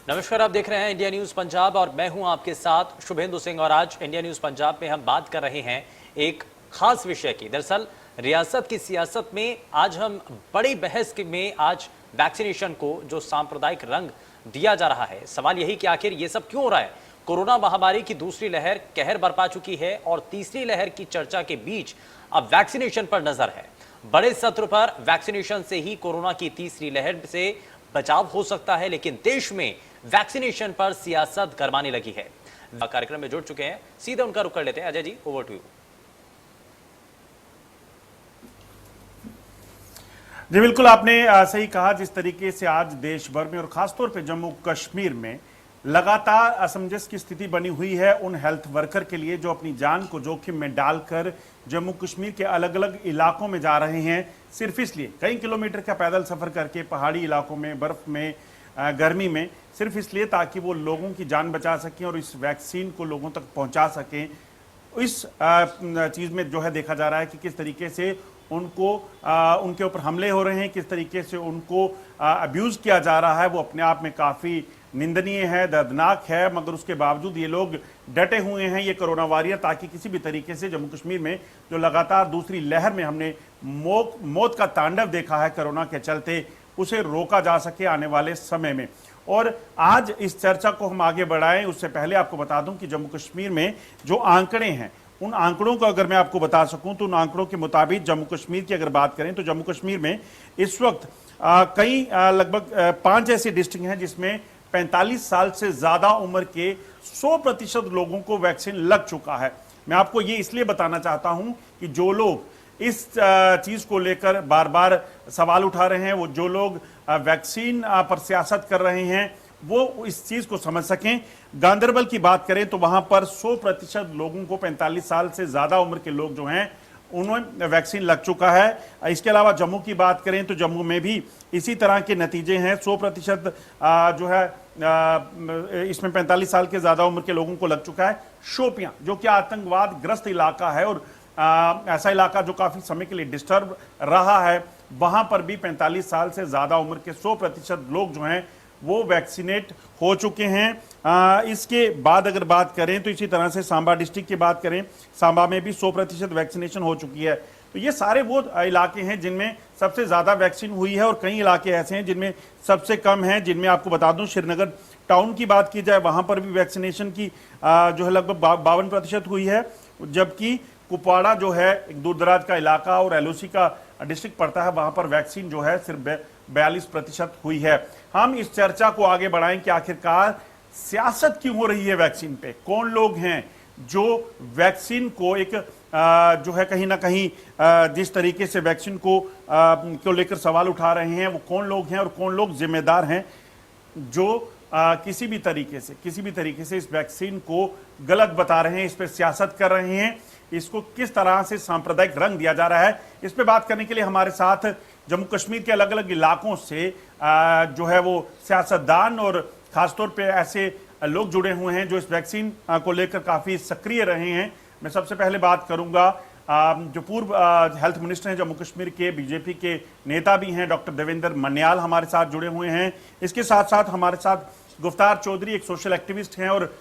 नमस्कार, आप देख रहे हैं इंडिया न्यूज पंजाब और मैं हूं आपके साथ शुभेंदु सिंह। और आज इंडिया न्यूज पंजाब में हम बात कर रहे हैं एक खास विषय की। दरअसल रियासत की सियासत में आज हम बड़ी बहस में आज वैक्सीनेशन को जो सांप्रदायिक रंग दिया जा रहा है, सवाल यही कि आखिर ये सब क्यों हो रहा है। कोरोना महामारी की दूसरी लहर कहर बरपा चुकी है और तीसरी लहर की चर्चा के बीच अब वैक्सीनेशन पर नजर है। बड़े सत्र पर वैक्सीनेशन से ही कोरोना की तीसरी लहर से बचाव हो सकता है, लेकिन देश में वैक्सीनेशन पर सियासत गरमाने लगी है। कार्यक्रम में जुड़ चुके हैं, सीधे उनका रुख कर लेते हैं। Ajay ji, over to you. जी बिल्कुल, आपने सही कहा। जिस तरीके से आज देश भर में और खासतौर पे जम्मू कश्मीर में लगातार असमंजस की स्थिति बनी हुई है उन हेल्थ वर्कर के लिए जो अपनी जान को जोखिम में डालकर जम्मू कश्मीर के अलग अलग इलाकों में जा रहे हैं, सिर्फ इसलिए कई किलोमीटर का पैदल सफर करके पहाड़ी इलाकों में, बर्फ में, गर्मी में, सिर्फ इसलिए ताकि वो लोगों की जान बचा सकें और इस वैक्सीन को लोगों तक पहुंचा सकें। इस चीज़ में जो है देखा जा रहा है कि किस तरीके से उनको उनके ऊपर हमले हो रहे हैं, किस तरीके से उनको अब्यूज़ किया जा रहा है। वो अपने आप में काफ़ी निंदनीय है, दर्दनाक है, मगर उसके बावजूद ये लोग डटे हुए हैं, ये कोरोना वॉरियर, ताकि किसी भी तरीके से जम्मू कश्मीर में जो लगातार दूसरी लहर में हमने मौत का तांडव देखा है कोरोना के चलते, उसे रोका जा सके आने वाले समय में। और आज इस चर्चा को हम आगे बढ़ाएं उससे पहले आपको बता दूं कि जम्मू कश्मीर में जो आंकड़े हैं, उन आंकड़ों को अगर मैं आपको बता सकूं तो उन आंकड़ों के मुताबिक जम्मू कश्मीर की अगर बात करें तो जम्मू कश्मीर में इस वक्त कई लगभग 5 ऐसी डिस्ट्रिक्ट हैं जिसमें 45 साल से ज्यादा उम्र के 100% लोगों को वैक्सीन लग चुका है। मैं आपको ये इसलिए बताना चाहता हूं कि जो लोग इस चीज को लेकर बार बार सवाल उठा रहे हैं, वो जो लोग वैक्सीन पर सियासत कर रहे हैं, वो इस चीज को समझ सकें। गांदरबल की बात करें तो वहां पर 100% लोगों को 45 साल से ज्यादा उम्र के लोग जो हैं उन्हें वैक्सीन लग चुका है। इसके अलावा जम्मू की बात करें तो जम्मू में भी इसी तरह के नतीजे हैं। 100% जो है इसमें 45 साल के ज्यादा उम्र के लोगों को लग चुका है। शोपियां जो कि आतंकवाद ग्रस्त इलाका है और ऐसा इलाका जो काफी समय के लिए डिस्टर्ब रहा है, वहां पर भी 45 साल से ज्यादा उम्र के 100% लोग जो हैं वो वैक्सीनेट हो चुके हैं। इसके बाद अगर बात करें तो इसी तरह से सांबा डिस्ट्रिक्ट की बात करें, सांबा में भी 100% वैक्सीनेशन हो चुकी है। तो ये सारे वो इलाके हैं जिनमें सबसे ज्यादा वैक्सीन हुई है और कई इलाके ऐसे हैं जिनमें सबसे कम है। जिनमें आपको बता दूं, श्रीनगर टाउन की बात की जाए, वहां पर भी वैक्सीनेशन की जो है लगभग 52% हुई है, जबकि कुपवाड़ा जो है एक दूर दराज का इलाका और एलओसी का डिस्ट्रिक्ट पड़ता है, वहां पर वैक्सीन जो है सिर्फ 42% हुई है। हम इस चर्चा को आगे बढ़ाएं कि आखिरकार सियासत क्यों हो रही है वैक्सीन पे, कौन लोग हैं जो वैक्सीन को एक जो है कहीं ना कहीं जिस तरीके से वैक्सीन को लेकर सवाल उठा रहे हैं, वो कौन लोग हैं और कौन लोग जिम्मेदार हैं जो किसी भी तरीके से इस वैक्सीन को गलत बता रहे हैं, इस पर सियासत कर रहे हैं, इसको किस तरह से सांप्रदायिक रंग दिया जा रहा है। इस पे बात करने के लिए हमारे साथ जम्मू कश्मीर के अलग अलग इलाकों से जो है वो सियासतदान और खासतौर पे ऐसे लोग जुड़े हुए हैं जो इस वैक्सीन को लेकर काफी सक्रिय रहे हैं। मैं सबसे पहले बात करूंगा जो पूर्व हेल्थ मिनिस्टर हैं जम्मू कश्मीर के, बीजेपी के नेता भी हैं, डॉक्टर देवेंद्र मन्याल हमारे साथ जुड़े हुए हैं। इसके साथ साथ हमारे साथ गुफ्तार चौधरी एक सोशल एक्टिविस्ट हैं और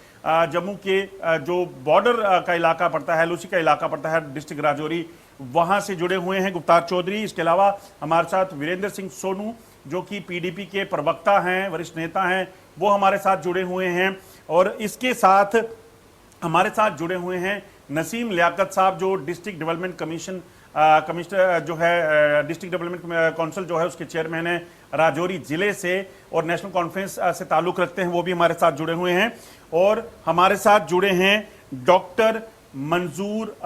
जम्मू के जो बॉर्डर का इलाका पड़ता है, एलओसी का इलाका पड़ता है, डिस्ट्रिक्ट राजौरी, वहां से जुड़े हुए हैं गुफ्तार चौधरी। इसके अलावा हमारे साथ वीरेंद्र सिंह सोनू जो कि पीडीपी के प्रवक्ता हैं, वरिष्ठ नेता हैं, वो हमारे साथ जुड़े हुए हैं। और इसके साथ हमारे साथ जुड़े हुए हैं नसीम लियाकत साहब जो डिस्ट्रिक्ट डेवलपमेंट कमिश्नर जो है डिस्ट्रिक्ट डेवलपमेंट काउंसिल जो है उसके चेयरमैन है राजौरी जिले से और नेशनल कॉन्फ्रेंस से ताल्लुक रखते हैं, वो भी हमारे साथ जुड़े हुए हैं। और हमारे साथ जुड़े हैं डॉक्टर मंजूर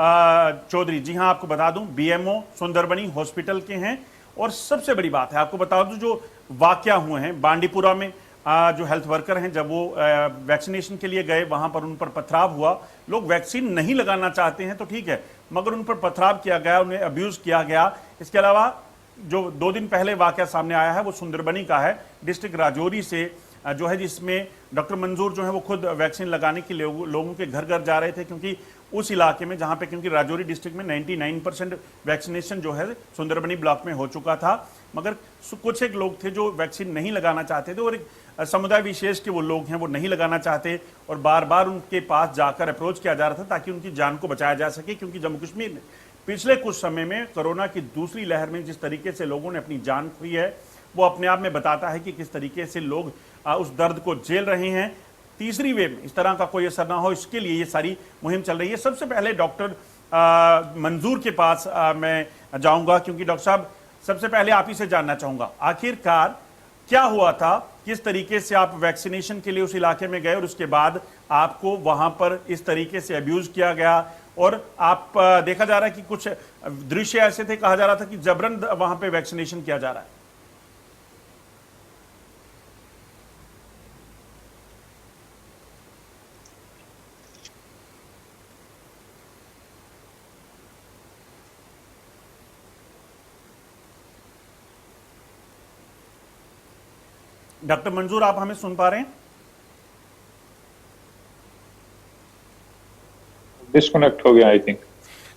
चौधरी, जी हाँ आपको बता दूं बीएमओ सुंदरबनी हॉस्पिटल के हैं। और सबसे बड़ी बात है आपको बता दूं जो वाकया हुए हैं बांडीपुरा में, जो हेल्थ वर्कर हैं जब वो वैक्सीनेशन के लिए गए, वहां पर उन पर पथराव हुआ। लोग वैक्सीन नहीं लगाना चाहते हैं तो ठीक है, मगर उन पर पथराव किया गया, उन्हें अब्यूज किया गया। इसके अलावा जो 2 दिन पहले वाकया सामने आया है वो सुंदरबनी का है, डिस्ट्रिक्ट राजौरी से जो है, जिसमें डॉक्टर मंजूर जो है वो खुद वैक्सीन लगाने के लिए लोगों के घर घर जा रहे थे, क्योंकि उस इलाके में जहां पे, क्योंकि राजौरी डिस्ट्रिक्ट में 99% वैक्सीनेशन जो है सुंदरबनी ब्लॉक में हो चुका था, मगर कुछ एक लोग थे जो वैक्सीन नहीं लगाना चाहते थे, और एक समुदाय विशेष के वो लोग हैं वो नहीं लगाना चाहते, और बार बार उनके पास जाकर अप्रोच किया जा रहा था ताकि उनकी जान को बचाया जा सके। क्योंकि जम्मू कश्मीर में पिछले कुछ समय में कोरोना की दूसरी लहर में जिस तरीके से लोगों ने अपनी जान खोई है, वो अपने आप में बताता है कि किस तरीके से लोग उस दर्द को झेल रहे हैं। तीसरी वेव में इस तरह का कोई असर ना हो, इसके लिए ये सारी मुहिम चल रही है। सबसे पहले डॉक्टर मंजूर के पास मैं जाऊंगा, क्योंकि डॉक्टर साहब सबसे पहले आप ही से जानना चाहूंगा, आखिरकार क्या हुआ था, किस तरीके से आप वैक्सीनेशन के लिए उस इलाके में गए और उसके बाद आपको वहां पर इस तरीके से अब्यूज किया गया, और आप देखा जा रहा है कि कुछ दृश्य ऐसे थे, कहा जा रहा था कि जबरन वहां पे वैक्सीनेशन किया जा रहा है। डॉक्टर मंजूर, आप हमें सुन पा रहे हैं? डिस्कनेक्ट हो गया आई थिंक।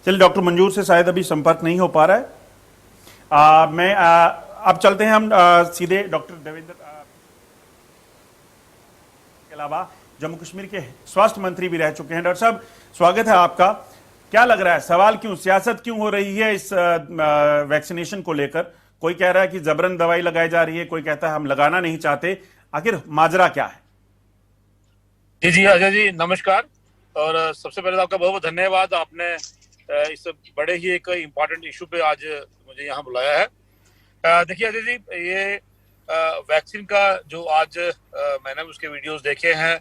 चलिए, डॉक्टर मंजूर से शायद अभी संपर्क नहीं हो पा रहा है। अब चलते हैं हम सीधे डॉक्टर देवेंद्र के अलावा जम्मू कश्मीर के स्वास्थ्य मंत्री भी रह चुके हैं। डॉक्टर साहब, स्वागत है आपका। क्या लग रहा है, सवाल क्यों, सियासत क्यों हो रही है इस वैक्सीनेशन को लेकर? कोई कह रहा है कि जबरन दवाई लगाई जा रही है, कोई कहता है हम लगाना नहीं चाहते, आखिर माजरा क्या है? जी अजय जी, नमस्कार। और सबसे पहले तो आपका बहुत बहुत धन्यवाद, आपने इस बड़े ही एक इम्पॉर्टेंट इशू पे आज मुझे यहाँ बुलाया है। देखिए अजय जी, ये वैक्सीन का जो आज मैंने उसके वीडियोस देखे हैं,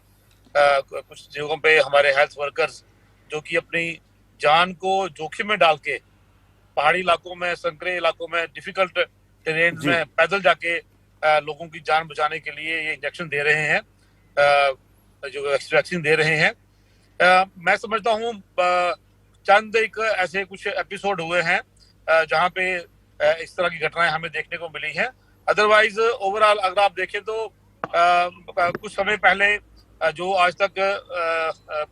कुछ जगहों पे हमारे हेल्थ वर्कर्स जो कि अपनी जान को जोखिम में डाल के पहाड़ी इलाकों में, संकरे इलाकों में, डिफिकल्ट टेरेन में पैदल जाके लोगों की जान बचाने के लिए ये इंजेक्शन दे रहे हैं, जो वैक्सीन दे रहे हैं। मैं समझता हूँ चंद एक ऐसे कुछ एपिसोड हुए हैं जहाँ पे इस तरह की घटनाएं हमें देखने को मिली हैं। अदरवाइज ओवरऑल अगर आप देखें तो कुछ समय पहले जो आज तक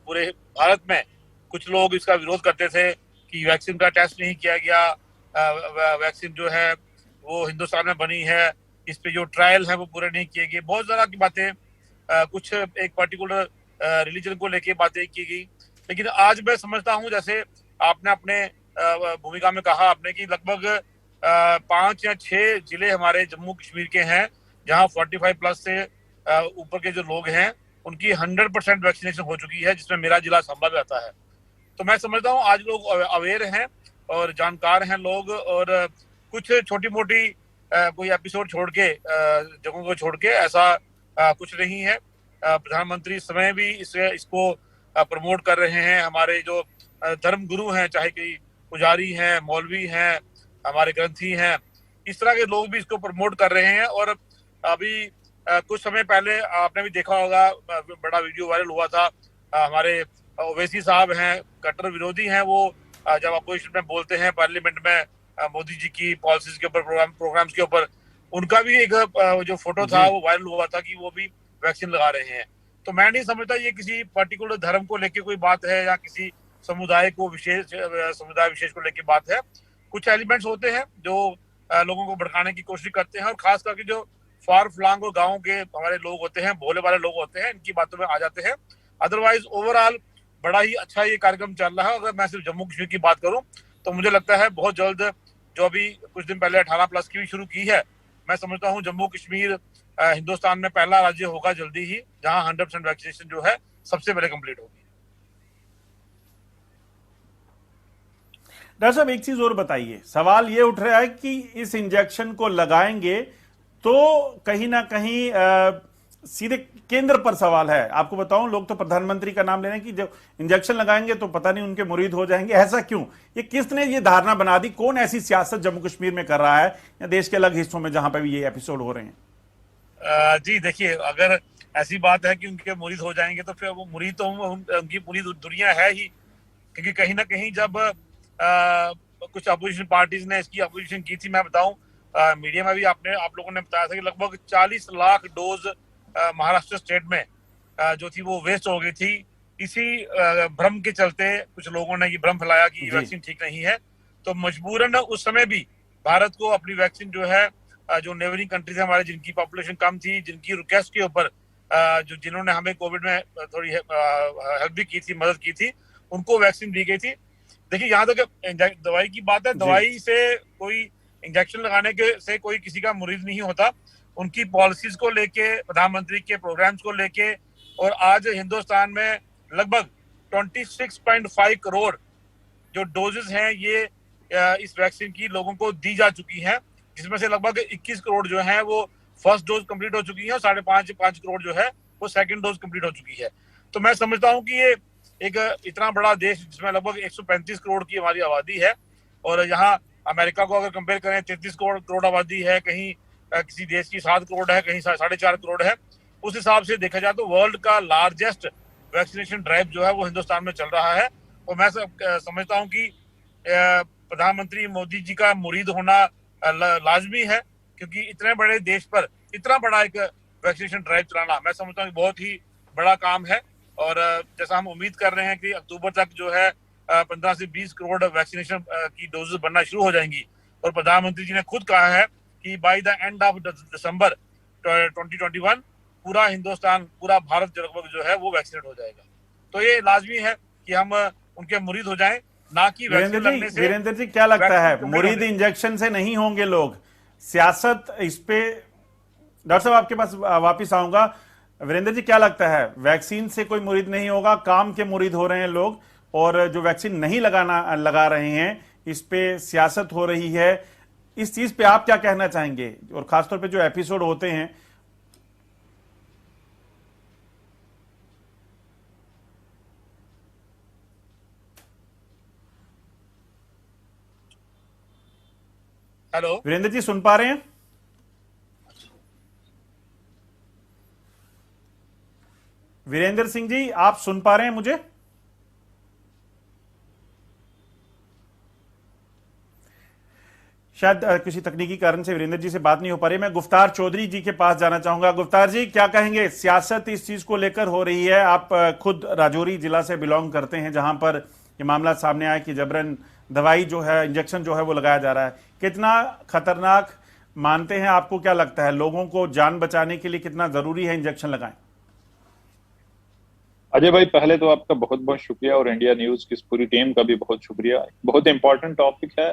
पूरे भारत में कुछ लोग इसका विरोध करते थे कि वैक्सीन का टेस्ट नहीं किया गया, वैक्सीन जो है वो हिंदुस्तान में बनी है, इस पे जो ट्रायल है वो पूरे नहीं किए गए, बहुत ज्यादा की बातें, कुछ एक पर्टिकुलर रिलीजन को लेके बातें की गई। लेकिन आज मैं समझता हूँ, जैसे आपने अपने भूमिका में कहा आपने कि लगभग 5 या 6 जिले हमारे जम्मू कश्मीर के हैं जहाँ 45 प्लस से ऊपर के जो लोग हैं उनकी 100% वैक्सीनेशन हो चुकी है, जिसमें मेरा जिला संभल भी आता है। तो मैं समझता हूँ आज लोग अवेयर हैं और जानकार हैं लोग, और कुछ छोटी मोटी कोई एपिसोड छोड़ के, जगहों को छोड़ के ऐसा कुछ नहीं है। प्रधानमंत्री इस समय भी इसको प्रमोट कर रहे हैं। हमारे जो धर्म गुरु हैं, चाहे कि पुजारी हैं, मौलवी हैं, हमारे ग्रंथी हैं, इस तरह के लोग भी इसको प्रमोट कर रहे हैं। और अभी कुछ समय पहले आपने भी देखा होगा, बड़ा वीडियो वायरल हुआ था, हमारे ओवैसी साहब हैं, कट्टर विरोधी हैं, वो जब अपोजिशन में बोलते हैं पार्लियामेंट में मोदी जी की पॉलिसीज के ऊपर, प्रोग्राम्स के ऊपर, उनका भी एक जो फोटो था वो वायरल हुआ था कि वो भी वैक्सीन लगा रहे हैं। तो मैं नहीं समझता ये किसी पर्टिकुलर धर्म को लेके कोई बात है या किसी समुदाय को समुदाय विशेष को लेके बात है। कुछ एलिमेंट्स होते हैं जो लोगों को भड़काने की कोशिश करते हैं, और खास करके जो फार फ्लांग और गाँव के हमारे लोग होते हैं, भोले वाले लोग होते हैं, इनकी बातों में आ जाते हैं। अदरवाइज ओवरऑल बड़ा ही अच्छा ये कार्यक्रम चल रहा है। अगर मैं सिर्फ जम्मू कश्मीर की बात करूं तो मुझे लगता है बहुत जल्द, जो अभी कुछ दिन पहले 18 प्लस की भी शुरू की है, मैं समझता हूं जम्मू कश्मीर हिंदुस्तान में पहला राज्य होगा जल्दी ही जहां 100% वैक्सीनेशन जो है सबसे पहले कंप्लीट होगी। डॉक्टर साहब, एक चीज और बताइए, सवाल ये उठ रहा है कि इस इंजेक्शन को लगाएंगे तो कहीं ना कहीं सीधे केंद्र पर सवाल है। आपको बताऊं, लोग तो प्रधानमंत्री का नाम ले रहे हैं कि जब इंजेक्शन लगाएंगे तो पता नहीं उनके मुरीद हो जाएंगे। ऐसा क्यों? ये किसने ये धारणा बना दी? कौन ऐसी सियासत जम्मू कश्मीर में कर रहा है या देश के अलग हिस्सों में जहां पे भी ये एपिसोड हो रहे हैं? जी देखिए, अगर ऐसी बात है कि उनके मुरीद हो जाएंगे तो फिर वो मुरीद तो उनकी पूरी दुनिया है ही, क्योंकि कहीं ना कहीं जब कुछ अपोजिशन पार्टीज ने इसकी अपोजिशन की थी, मैं बताऊं मीडिया में भी आप लोगों ने बताया था कि लगभग 40 लाख डोज महाराष्ट्र स्टेट में जो थी वो वेस्ट हो गई थी इसी भ्रम के चलते कुछ लोगों ने ये भ्रम फैलाया कि वैक्सीन ठीक नहीं है, तो मजबूरन उस समय भी भारत को अपनी वैक्सीन जो है, जो नेबरिंग कंट्रीज है हमारे, जिनकी पॉपुलेशन कम थी, जिनकी रिक्वेस्ट के ऊपर जिन्होंने हमें कोविड में थोड़ी हेल्प भी की थी, मदद की थी, उनको वैक्सीन दी गई थी। देखिए, यहाँ तक दवाई की बात है, दवाई से कोई इंजेक्शन लगाने के से कोई किसी का मुरीद नहीं होता। उनकी पॉलिसीज को लेके, प्रधानमंत्री के प्रोग्राम्स को लेके, और आज हिंदुस्तान में लगभग 26.5 करोड़ जो डोजेस हैं ये इस वैक्सीन की लोगों को दी जा चुकी हैं, जिसमें से लगभग 21 करोड़ जो है वो फर्स्ट डोज कंप्लीट हो चुकी है और 5.5 करोड़ जो है वो सेकंड डोज कंप्लीट हो चुकी है। तो मैं समझता हूं कि ये एक इतना बड़ा देश जिसमें लगभग 135 करोड़ की हमारी आबादी है, और यहाँ अमेरिका को अगर कंपेयर करें 33 करोड़ आबादी है, कहीं किसी देश की 7 करोड़ है, कहीं 4.5 करोड़ है, उस हिसाब से देखा जाए तो वर्ल्ड का लार्जेस्ट वैक्सीनेशन ड्राइव जो है वो हिंदुस्तान में चल रहा है। और मैं समझता हूँ कि प्रधानमंत्री मोदी जी का मुरीद होना लाजमी है, क्योंकि इतने बड़े देश पर इतना बड़ा एक वैक्सीनेशन ड्राइव चलाना मैं समझता हूँ कि बहुत ही बड़ा काम है। और जैसा हम उम्मीद कर रहे हैं कि अक्टूबर तक जो है 15 से 20 करोड़ वैक्सीनेशन की डोजेस बनना शुरू हो जाएंगी, और प्रधानमंत्री जी ने खुद कहा है कि by the end of December 2021 पूरा हिंदुस्तान, पूरा भारत लगभग जो है वो वैक्सीनेट हो जाएगा। तो ये लाजमी है कि हम उनके मुरीद हो जाएं, ना कि वैक्सीन लगने से। वीरेंद्र जी, क्या लगता है, मुरीद इंजेक्शन से नहीं होंगे लोग, सियासत इस पे? डॉक्टर साहब आपके पास वापिस आऊंगा। वीरेंद्र जी, क्या लगता है, वैक्सीन से कोई मुरीद नहीं होगा, काम के मुरीद हो रहे हैं लोग, और जो वैक्सीन नहीं लगा रहे हैं इस पे सियासत हो रही है, इस चीज पे आप क्या कहना चाहेंगे? और खासतौर पे जो एपिसोड होते हैं। हेलो वीरेंद्र जी, सुन पा रहे हैं? वीरेंद्र सिंह जी, आप सुन पा रहे हैं मुझे? शायद किसी तकनीकी कारण से वीरेंद्र जी से बात नहीं हो पा रही। मैं गुफ्तार चौधरी जी के पास जाना चाहूंगा। गुफ्तार जी, क्या कहेंगे, सियासत इस चीज को लेकर हो रही है? आप खुद राजौरी जिला से बिलोंग करते हैं, जहां पर ये मामला सामने आया कि जबरन दवाई जो है, इंजेक्शन जो है वो लगाया जा रहा है। कितना खतरनाक मानते हैं? आपको क्या लगता है, लोगों को जान बचाने के लिए कितना जरूरी है इंजेक्शन लगाएं? अजय भाई, पहले तो आपका बहुत बहुत शुक्रिया, और इंडिया न्यूज की पूरी टीम का भी बहुत शुक्रिया। बहुत इंपॉर्टेंट टॉपिक है,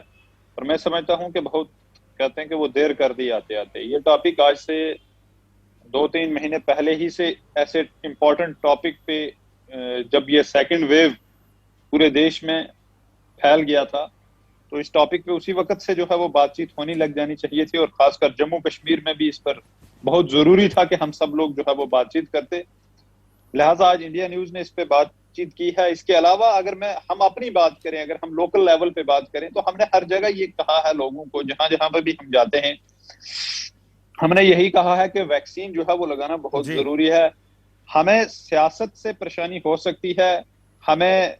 और मैं समझता हूं कि बहुत कहते हैं कि वो देर कर दी आते आते। ये टॉपिक आज से 2-3 महीने पहले ही से ऐसे इंपॉर्टेंट टॉपिक पे, जब ये सेकंड वेव पूरे देश में फैल गया था, तो इस टॉपिक पे उसी वक्त से जो है वो बातचीत होनी लग जानी चाहिए थी, और खासकर जम्मू कश्मीर में भी इस पर बहुत जरूरी था कि हम सब लोग जो है वो बातचीत करते। लिहाजा आज इंडिया न्यूज ने इस पे बातचीत की है। इसके अलावा अगर हम अपनी बात करें, अगर हम लोकल लेवल पे बात करें, तो हमने हर जगह ये कहा है लोगों को, जहां जहां पर भी हम जाते हैं, हमने यही कहा है कि वैक्सीन जो है वो लगाना बहुत जरूरी है। हमें सियासत से परेशानी हो सकती है, हमें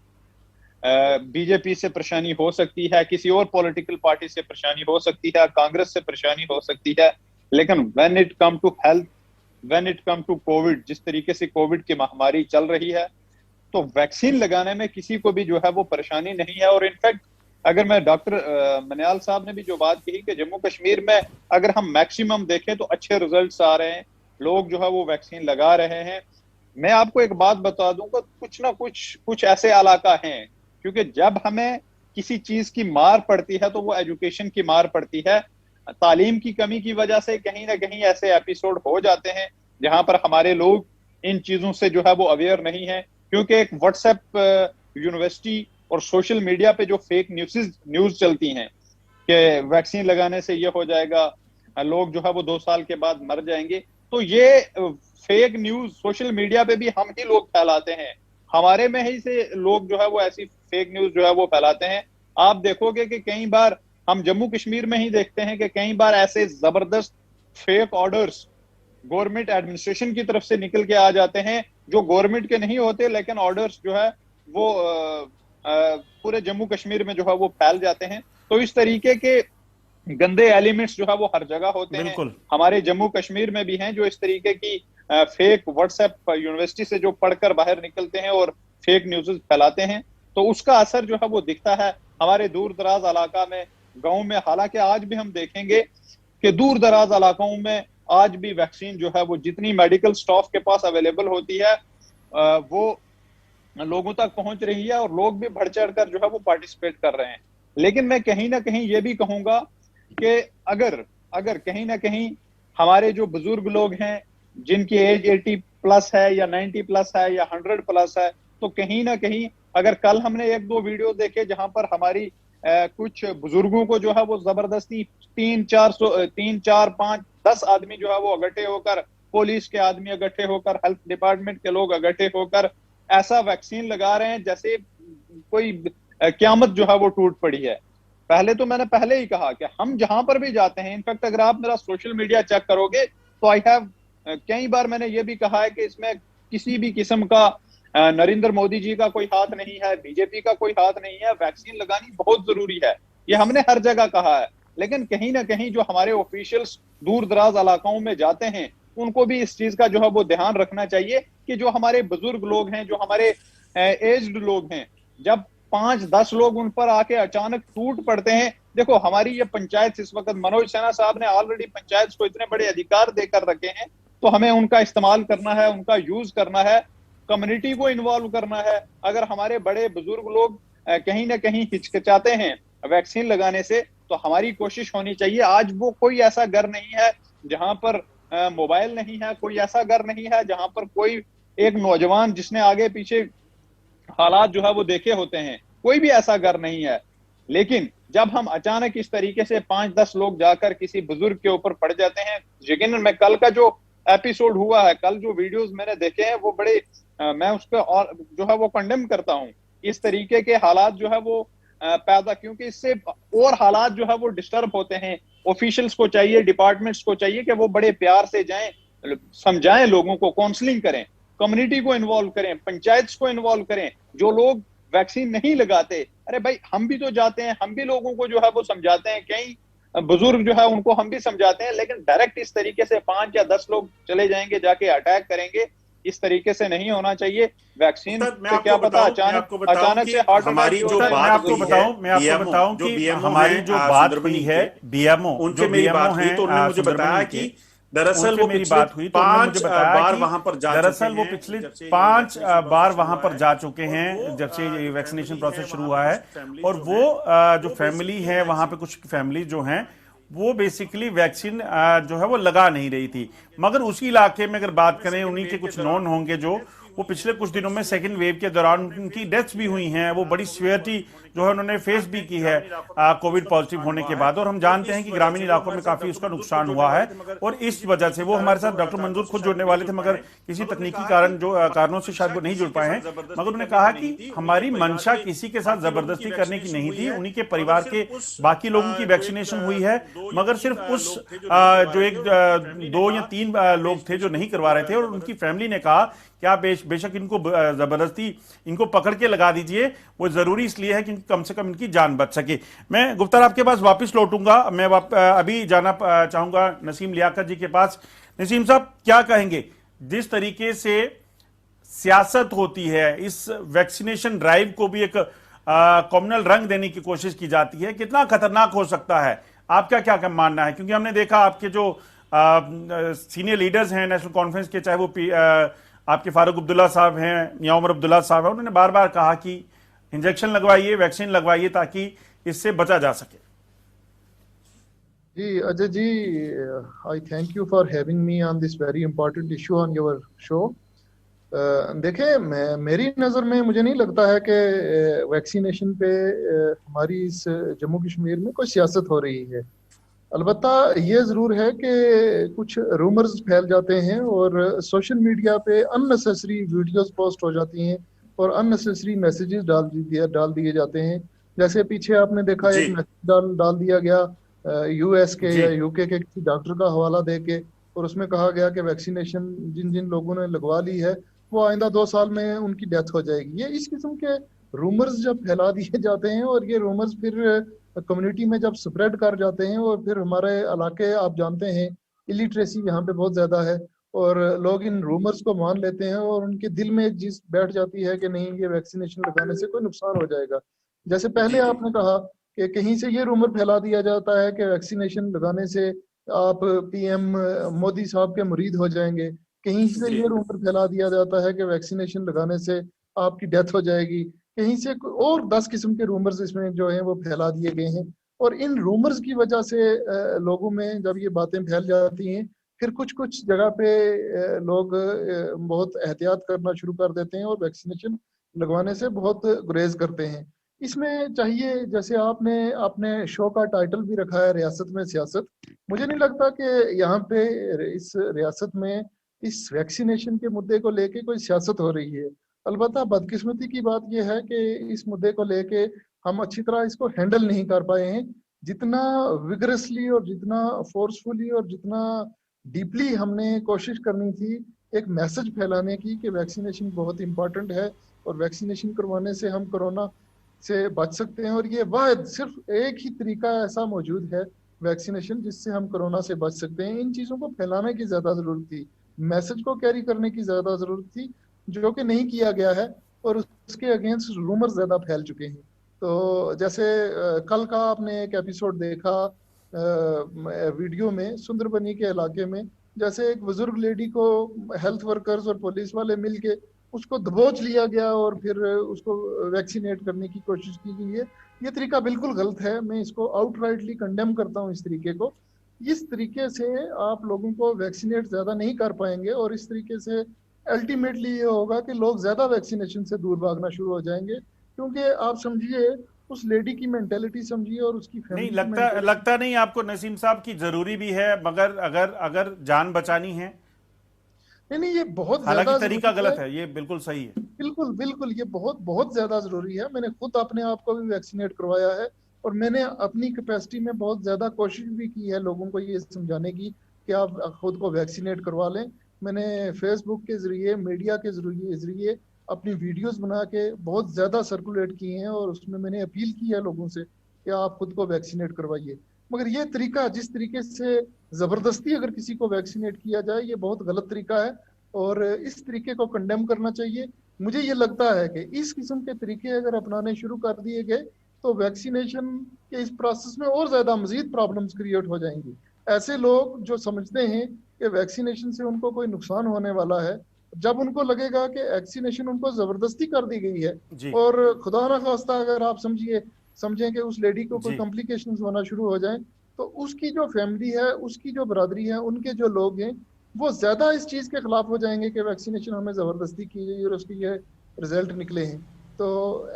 बीजेपी से परेशानी हो सकती है, किसी और पॉलिटिकल पार्टी से परेशानी हो सकती है, कांग्रेस से परेशानी हो सकती है, लेकिन when it come to health, when it come to covid, जिस तरीके से कोविड की महामारी चल रही है, तो वैक्सीन लगाने में किसी को भी जो है वो परेशानी नहीं है। और इनफैक्ट अगर मैं डॉक्टर मनियाल साहब ने भी जो बात कही कि जम्मू कश्मीर में अगर हम मैक्सिमम देखें तो अच्छे रिजल्ट्स आ रहे हैं, लोग जो है वो वैक्सीन लगा रहे हैं। मैं आपको एक बात बता दूंगा, कुछ ना कुछ ऐसे इलाका हैं, क्योंकि जब हमें किसी चीज की मार पड़ती है तो वो एजुकेशन की मार पड़ती है। तालीम की कमी की वजह से कहीं ना कहीं ऐसे एपिसोड हो जाते हैं जहां पर हमारे लोग इन चीजों से जो है वो अवेयर नहीं है, क्योंकि एक व्हाट्सएप यूनिवर्सिटी और सोशल मीडिया पे जो फेक न्यूज चलती हैं कि वैक्सीन लगाने से ये हो जाएगा, लोग जो है वो 2 साल के बाद मर जाएंगे, तो ये फेक न्यूज सोशल मीडिया पे भी हम ही लोग फैलाते हैं। हमारे में ही से लोग जो है वो ऐसी फेक न्यूज जो है वो फैलाते हैं। आप देखोगे कि कई बार हम जम्मू कश्मीर में ही देखते हैं कि कई बार ऐसे जबरदस्त फेक ऑर्डर्स गवर्नमेंट एडमिनिस्ट्रेशन की तरफ से निकल के आ जाते हैं, जो गवर्नमेंट के नहीं होते, लेकिन ऑर्डर्स जो है वो पूरे जम्मू कश्मीर में जो है वो फैल जाते हैं। तो इस तरीके के गंदे एलिमेंट्स जो है वो हर जगह होते हैं, हमारे जम्मू कश्मीर में भी हैं, जो इस तरीके की फेक व्हाट्सएप यूनिवर्सिटी से जो पढ़कर बाहर निकलते हैं और फेक न्यूज़ फैलाते हैं, तो उसका असर जो है वो दिखता है हमारे दूर दराज इलाका में, गाँव में। हालांकि आज भी हम देखेंगे कि दूर दराज इलाकों में आज भी वैक्सीन जो है वो जितनी मेडिकल स्टाफ के पास अवेलेबल होती है वो लोगों तक पहुंच रही है, और लोग भी बढ़ चढ़ कर जो है वो पार्टिसिपेट कर रहे हैं। लेकिन मैं कहीं ना कहीं ये भी कहूंगा कि अगर अगर कहीं ना कहीं हमारे जो बुजुर्ग लोग हैं जिनकी एज 80 प्लस है या 90 प्लस है या 100 प्लस है, तो कहीं ना कहीं अगर कल हमने एक दो वीडियो देखे जहां पर हमारी कुछ बुजुर्गों को जो है वो जबरदस्ती 3, 4, 5, 10 आदमी जो है वो इकट्ठे होकर, पुलिस के आदमी इकट्ठे होकर, हेल्थ डिपार्टमेंट के लोग इकट्ठे होकर ऐसा वैक्सीन लगा रहे हैं जैसे कोई क्यामत जो है वो टूट पड़ी है। पहले तो मैंने पहले ही कहा कि हम जहां पर भी जाते हैं, इनफैक्ट अगर आप मेरा सोशल मीडिया चेक करोगे तो आई हैव कई बार मैंने ये भी कहा है कि इसमें किसी भी किस्म का नरेंद्र मोदी जी का कोई हाथ नहीं है, बीजेपी का कोई हाथ नहीं है। वैक्सीन लगानी बहुत जरूरी है, ये हमने हर जगह कहा है। लेकिन कहीं ना कहीं जो हमारे ऑफिशियल्स दूर दराज इलाकों में जाते हैं, उनको भी इस चीज का जो है वो ध्यान रखना चाहिए कि जो हमारे बुजुर्ग लोग हैं, जो हमारे एज्ड लोग हैं, जब 5-10 लोग उन पर आके अचानक टूट पड़ते हैं। देखो हमारी ये पंचायत इस वक्त मनोज सिन्हा साहब ने ऑलरेडी पंचायत को इतने बड़े अधिकार देकर रखे हैं, तो हमें उनका इस्तेमाल करना है, उनका यूज करना है, कम्युनिटी को इन्वॉल्व करना है। अगर हमारे बड़े बुजुर्ग लोग कहीं ना कहीं हिचकिचाते हैं वैक्सीन लगाने से, तो हमारी कोशिश होनी चाहिए। आज वो कोई ऐसा घर नहीं है जहां पर मोबाइल नहीं है, कोई ऐसा घर नहीं है जहां पर कोई एक नौजवान जिसने आगे पीछे हालात जो है वो देखे होते हैं, कोई भी ऐसा घर नहीं है। लेकिन जब हम अचानक इस तरीके से 5-10 लोग जाकर किसी बुजुर्ग के ऊपर पड़ जाते हैं, यकीनन मैं कल का जो एपिसोड हुआ है, कल जो वीडियोस मैंने देखे हैं वो बड़े मैं उसका और जो है वो कंडेम करता हूं। इस तरीके के हालात जो है वो पैदा, क्योंकि इससे और हालात जो है वो डिस्टर्ब होते हैं। ऑफिशियल्स को चाहिए, डिपार्टमेंट्स को चाहिए कि वो बड़े प्यार से जाएं, समझाएं लोगों को, काउंसलिंग करें, कम्युनिटी को इन्वॉल्व करें, पंचायत को इन्वॉल्व करें। जो लोग वैक्सीन नहीं लगाते, अरे भाई हम भी तो जाते हैं, हम भी लोगों को जो है वो समझाते हैं, कई बुजुर्ग जो है उनको हम भी समझाते हैं। लेकिन डायरेक्ट इस तरीके से 5 या 10 लोग चले जाएंगे, जाके अटैक करेंगे, इस तरीके से नहीं होना चाहिए। वैक्सीन से क्या पता अचानक से हार्ट हमारी जो मैं बात आपको बताऊं कि हमारी जो बात हुई है बीएमओ, उनसे मेरी बात हुई तो उन्होंने मुझे बताया कि दरअसल वो मेरी पिछले बात हुई तो 5 बार वहां पर जा दरअसल वो पिछले 5 बार वहां पर जा चुके हैं जब से ये वैक्सीनेशन प्रोसेस शुरू हुआ है। और वो जो फैमिली है वहां पे, कुछ फैमिली जो हैं वो बेसिकली वैक्सीन जो है वो लगा नहीं रही थी। मगर उसी इलाके में अगर बात करें, उन्हीं के कुछ नॉन होंगे जो वो पिछले कुछ दिनों में सेकंड वेव के दौरान उनकी डेथ्स भी हुई हैं। वो बड़ी सीवियरिटी जो है उन्होंने फेस भी की है कोविड पॉजिटिव होने के बाद। और हम जानते हैं कि ग्रामीण इलाकों में काफी उसका नुकसान हुआ है, और इस वजह से वो हमारे साथ डॉक्टर मंजूर खुद जुड़ने वाले थे, मगर किसी तकनीकी कारणों से शायद वो नहीं जुड़ पाए हैं। मगर उन्होंने कहा कि हमारी मंशा किसी के साथ जबरदस्ती करने की नहीं थी। उन्हीं के परिवार के बाकी लोगों की वैक्सीनेशन हुई है, मगर सिर्फ उस जो एक 2 या 3 लोग थे जो नहीं करवा रहे थे, और उनकी फैमिली ने कहा कि आप बेशक इनको जबरदस्ती इनको पकड़ के लगा दीजिए, वो जरूरी इसलिए है कि कम से कम इनकी जान बच सके। मैं गुफ्तार आपके पास वापस लौटूंगा। मैं अभी जाना चाहूंगा नसीम लियाकत जी के पास। नसीम साहब, क्या कहेंगे जिस तरीके से सियासत होती है, इस वैक्सीनेशन ड्राइव को भी एक कॉम्युनल रंग देने की कोशिश की जाती है, कितना खतरनाक हो सकता है? आपका क्या मानना है? क्योंकि हमने देखा आपके जो सीनियर लीडर्स हैं नेशनल कॉन्फ्रेंस के, चाहे वो आपके फारूक अब्दुल्ला साहब हैं, मियां उमर अब्दुल्ला साहब हैं, उन्होंने बार बार कहा कि इंजेक्शन लगवाइए, वैक्सीन लगवाइए, ताकि इससे बचा जा सके। जी Ajay ji, I thank you for having me on this very important issue on your show. देखिए, मेरी नज़र में मुझे नहीं लगता है कि वैक्सीनेशन पे हमारी इस जम्मू कश्मीर में कोई सियासत हो रही है। अलबत्ता ये ज़रूर है कि कुछ रूमर्स फैल जाते हैं और सोशल मीडिया पे अननेसेसरी वीडियोस पोस्ट हो जाती हैं और अननेसेसरी मैसेजेस डाल दिए जाते हैं। जैसे पीछे आपने देखा एक मैसेज डाल दिया गया यूएस के या यूके के किसी डॉक्टर का हवाला दे के, और उसमें कहा गया कि वैक्सीनेशन जिन जिन लोगों ने लगवा ली है वो आइंदा 2 साल में उनकी डेथ हो जाएगी। ये इस किस्म के रूमर्स जब फैला दिए जाते हैं और ये रूमर्स फिर कम्युनिटी में जब स्प्रेड कर जाते हैं, और फिर हमारे इलाके आप जानते हैं इलिटरेसी यहाँ पे बहुत ज्यादा है, और लोग इन रूमर्स को मान लेते हैं और उनके दिल में जिस बैठ जाती है कि नहीं ये वैक्सीनेशन लगाने से कोई नुकसान हो जाएगा। जैसे पहले आपने कहा कि कहीं से ये रूमर फैला दिया जाता है कि वैक्सीनेशन लगाने से आप पीएम मोदी साहब के मुरीद हो जाएंगे, कहीं से ये रूमर फैला दिया जाता है कि वैक्सीनेशन लगाने से आपकी डेथ हो जाएगी, कहीं से और 10 किस्म के रूमर्स इसमें जो है वो फैला दिए गए हैं। और इन रूमर्स की वजह से लोगों में जब ये बातें फैल जाती हैं, फिर कुछ कुछ जगह पे लोग बहुत एहतियात करना शुरू कर देते हैं और वैक्सीनेशन लगवाने से बहुत गुरेज करते हैं। इसमें चाहिए, जैसे आपने अपने शो का टाइटल भी रखा है रियासत में सियासत, मुझे नहीं लगता कि यहाँ पे इस रियासत में इस वैक्सीनेशन के मुद्दे को लेके कोई सियासत हो रही है। अलबत्ता बदकिस्मती की बात यह है कि इस मुद्दे को लेके हम अच्छी तरह इसको हैंडल नहीं कर पाए हैं। जितना विगरसली और जितना फोर्सफुली और जितना डीपली हमने कोशिश करनी थी एक मैसेज फैलाने की कि वैक्सीनेशन बहुत इंपॉर्टेंट है और वैक्सीनेशन करवाने से हम कोरोना से बच सकते हैं, और ये वाहिद सिर्फ एक ही तरीका ऐसा मौजूद है वैक्सीनेशन जिससे हम कोरोना से बच सकते हैं। इन चीज़ों को फैलाने की ज़्यादा ज़रूरत थी, मैसेज को कैरी करने की ज़्यादा ज़रूरत थी, जो कि नहीं किया गया है और उसके अगेंस्ट रूमर ज़्यादा फैल चुके हैं। तो जैसे कल का आपने एक एपिसोड देखा वीडियो में सुंदरबनी के इलाके में, जैसे एक बुजुर्ग लेडी को हेल्थ वर्कर्स और पुलिस वाले मिलके उसको दबोच लिया गया और फिर उसको वैक्सीनेट करने की कोशिश की गई है। ये तरीका बिल्कुल गलत है, मैं इसको आउटराइटली कंडेम करता हूँ इस तरीके को। इस तरीके से आप लोगों को वैक्सीनेट ज्यादा नहीं कर पाएंगे और इस तरीके से अल्टीमेटली ये होगा कि लोग ज्यादा वैक्सीनेशन से दूर भागना शुरू हो जाएंगे। क्योंकि आप समझिए उस लेडी की मेंटेलिटी समझिए और उसकी नहीं फैमिली लगता नहीं आपको नसीम साहब की जरूरी भी है, मगर अगर अगर जान बचानी है, नहीं ये बहुत हालांकि ज्यादा तरीका जरूरी है। गलत है, ये बिल्कुल सही है। बिल्कुल बिल्कुल ये बहुत बहुत ज्यादा जरूरी है। मैंने खुद अपने आप को भी वैक्सीनेट करवाया है और मैंने अपनी कैपेसिटी में बहुत ज्यादा कोशिश भी की है लोगों को ये समझाने की कि आप खुद को वैक्सीनेट करवा लें। मैंने फेसबुक के जरिए, मीडिया के जरिए अपनी वीडियोस बना के बहुत ज्यादा सर्कुलेट किए हैं और उसमें मैंने अपील की है लोगों से कि आप खुद को वैक्सीनेट करवाइए। मगर ये तरीका, जिस तरीके से जबरदस्ती अगर किसी को वैक्सीनेट किया जाए, ये बहुत गलत तरीका है और इस तरीके को कंडेम करना चाहिए। मुझे ये लगता है कि इस किस्म के तरीके अगर अपनाने शुरू कर दिए गए तो वैक्सीनेशन के इस प्रोसेस में और ज्यादा मजीद प्रॉब्लम्स क्रिएट हो जाएंगी। ऐसे लोग जो समझते हैं कि वैक्सीनेशन से उनको कोई नुकसान होने वाला है, जब उनको लगेगा कि वैक्सीनेशन उनको जबरदस्ती कर दी गई है जी और खुदा ना खास्ता अगर आप समझें कि उस लेडी को कोई जी कॉम्प्लिकेशंस होना शुरू हो जाए, तो उसकी जो फैमिली है, उसकी जो बरादरी है, उनके जो लोग हैं, वो ज्यादा इस चीज के खिलाफ हो जाएंगे कि वैक्सीनेशन हमें जबरदस्ती की गई और उसके ये रिजल्ट निकले हैं। तो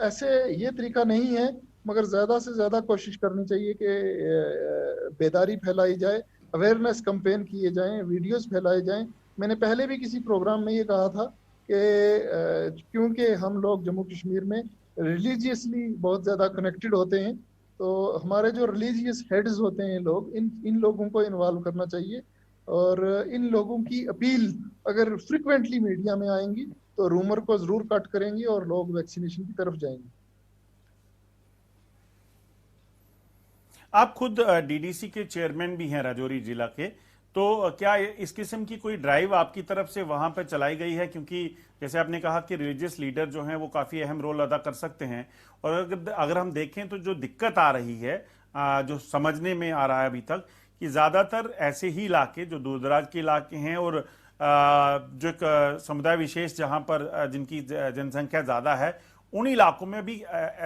ऐसे ये तरीका नहीं है, मगर ज्यादा से ज्यादा कोशिश करनी चाहिए कि बेदारी फैलाई जाए, अवेयरनेस कैंपेन किए जाएं, वीडियोस फैलाए जाएं। मैंने पहले भी किसी प्रोग्राम में ये कहा था कि क्योंकि हम लोग जम्मू कश्मीर में रिलीजियसली बहुत ज्यादा कनेक्टेड होते हैं, तो हमारे जो रिलीजियस हेड्स होते हैं लोग, इन लोगों को इन्वॉल्व करना चाहिए और इन लोगों की अपील अगर फ्रिक्वेंटली मीडिया में आएंगी तो रूमर को जरूर कट करेंगी और लोग वैक्सीनेशन की तरफ जाएंगे। आप खुद डीडीसी के चेयरमैन भी हैं राजौरी जिला के, तो क्या इस किस्म की कोई ड्राइव आपकी तरफ से वहां पर चलाई गई है? क्योंकि जैसे आपने कहा कि रिलीजियस लीडर जो हैं वो काफी अहम रोल अदा कर सकते हैं, और अगर हम देखें तो जो दिक्कत आ रही है, जो समझने में आ रहा है अभी तक, कि ज्यादातर ऐसे ही इलाके जो दूरदराज के इलाके हैं और जो एक समुदाय विशेष जहां पर जिनकी जनसंख्या ज्यादा है, उन इलाकों में भी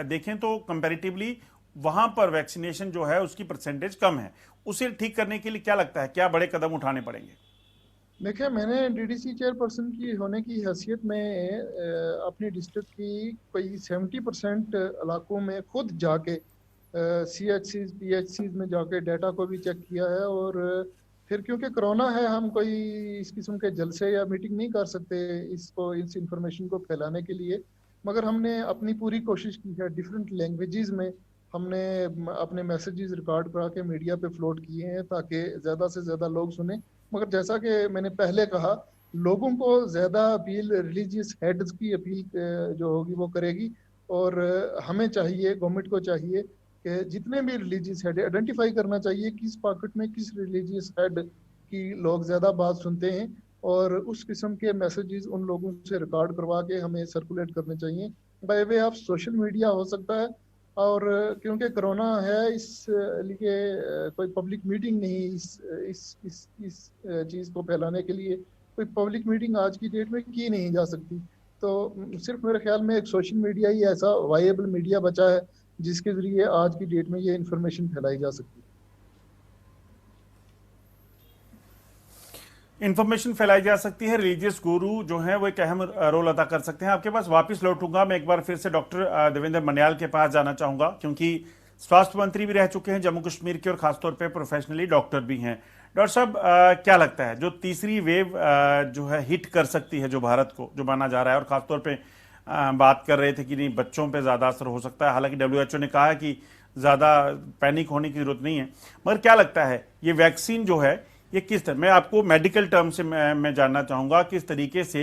देखें तो कंपैरेटिवली वहां पर वैक्सीनेशन जो है उसकी परसेंटेज कम है। उसे ठीक करने के लिए क्या लगता है, क्या बड़े कदम उठाने पड़ेंगे? देखिए, मैंने डीडीसी चेयरपर्सन की होने की हैसियत में अपनी डिस्ट्रिक्ट की कोई 70% इलाकों में खुद जाके CHCs PHCs में जाके डाटा को भी चेक किया है। और फिर क्योंकि कोरोना है, हम कोई इस किस्म के जलसे या मीटिंग नहीं कर सकते इस इंफॉर्मेशन को फैलाने के लिए, मगर हमने अपनी पूरी कोशिश की है। डिफरेंट लैंग्वेजेस में हमने अपने मैसेजेस रिकॉर्ड करा के मीडिया पे फ्लोट किए हैं ताकि ज़्यादा से ज़्यादा लोग सुने। मगर जैसा कि मैंने पहले कहा, लोगों को ज़्यादा अपील रिलीजियस हेड्स की अपील जो होगी वो करेगी। और हमें चाहिए, गवर्नमेंट को चाहिए कि जितने भी रिलीजियस हेड आइडेंटिफाई करना चाहिए किस पॉकेट में किस रिलीजियस हेड की लोग ज़्यादा बात सुनते हैं और उस किस्म के मैसेजेस उन लोगों से रिकॉर्ड करवा के हमें सर्कुलेट करने चाहिए by way of social media हो सकता है। और क्योंकि कोरोना है इस लिए कोई पब्लिक मीटिंग नहीं, इस चीज़ को फैलाने के लिए कोई पब्लिक मीटिंग आज की डेट में की नहीं जा सकती। तो सिर्फ मेरे ख्याल में एक सोशल मीडिया ही ऐसा वायबल मीडिया बचा है जिसके जरिए आज की डेट में ये इंफॉर्मेशन फैलाई जा सकती है। इंफॉर्मेशन फैलाई जा सकती है, रिलीजियस गुरु जो है वो एक अहम रोल अदा कर सकते हैं। आपके पास वापस लौटूंगा मैं, एक बार फिर से डॉक्टर देवेंद्र मन्याल के पास जाना चाहूंगा, क्योंकि स्वास्थ्य मंत्री भी रह चुके हैं जम्मू कश्मीर के और खासतौर पे प्रोफेशनली डॉक्टर भी हैं। डॉक्टर साहब, क्या लगता है जो तीसरी वेव जो है हिट कर सकती है जो भारत को, जो माना जा रहा है, और खासतौर पे बात कर रहे थे कि नहीं बच्चों पे ज्यादा असर हो सकता है, हालांकि WHO ने कहा है कि ज्यादा पैनिक होने की जरूरत नहीं है, मगर क्या लगता है ये वैक्सीन जो है ये किस तरह, मैं आपको मेडिकल टर्म से मैं जानना चाहूंगा किस तरीके से